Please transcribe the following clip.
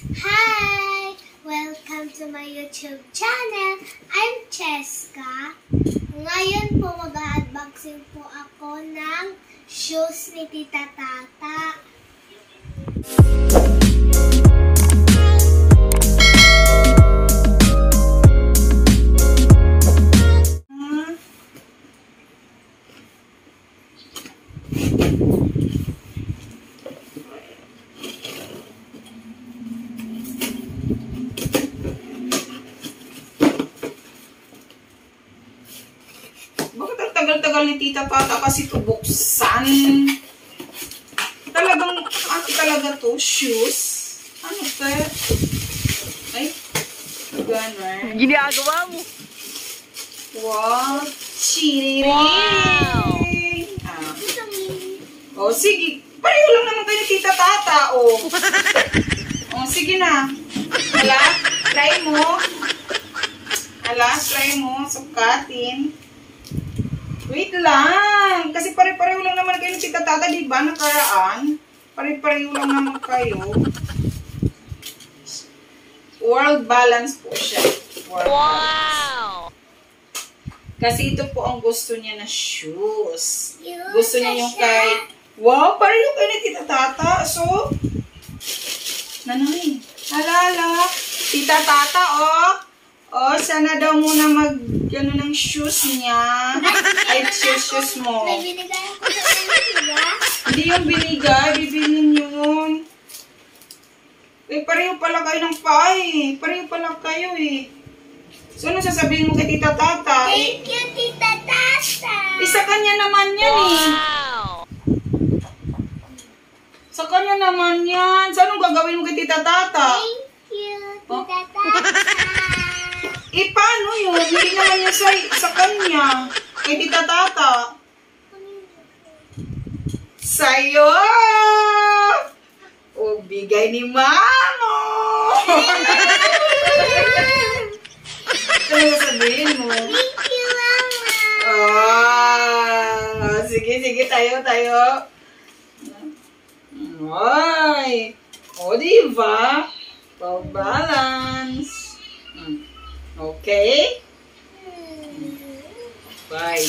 Hi! Welcome to my YouTube channel. I'm Cheska. Ngayon po mag-unboxing po ako ng shoes ni Tita Tata. Tagal-tagal ni Tita Tata kasi ito buksan. Talagang, ano talaga to? Shoes? Ano to? Ay, gano'n. Ginagawa mo. Wow, chiriring. Wow. Oh, sige. Pareho lang naman kayo ni Tita Tata, oh. Oh, sige na. Hala, try mo. Hala, try mo. Sukatin. Wait lang. Kasi pare-pareho lang naman kayo ng Tita Tata, di ba? Nakaraan. Pare-pareho lang naman kayo. World balance po siya. World balance. Kasi ito po ang gusto niya na shoes. Gusto niya yung kay... Wow, pareho kayo ng Tita Tata. So, nanoy. Halala. Tita Tata, oh. Oh, sana daw muna ano ng shoes niya. Ay, shoes mo. May binigay ako sa inyo, diba? Hindi yung binigay, bibilin yun. Eh, pareho pala kayo ng paa. Pareho pala kayo eh. So, ano sasabihin mo kay Tita Tata? Thank you, Tita Tata! Isa kanya naman yan eh. Sa kanya naman yan. So, anong gagawin mo kay Tita Tata? Thank you, Tita Tata! Eh, paano yun? Hindi naman yan sa kanya. Kay Tita Tata. Sa'yo! O, bigay ni Mamo! Ano sabihin mo? Thank you, Mama! Ah, sige, tayo. Ay! O, diba? Pag-balance. Okay? Bye.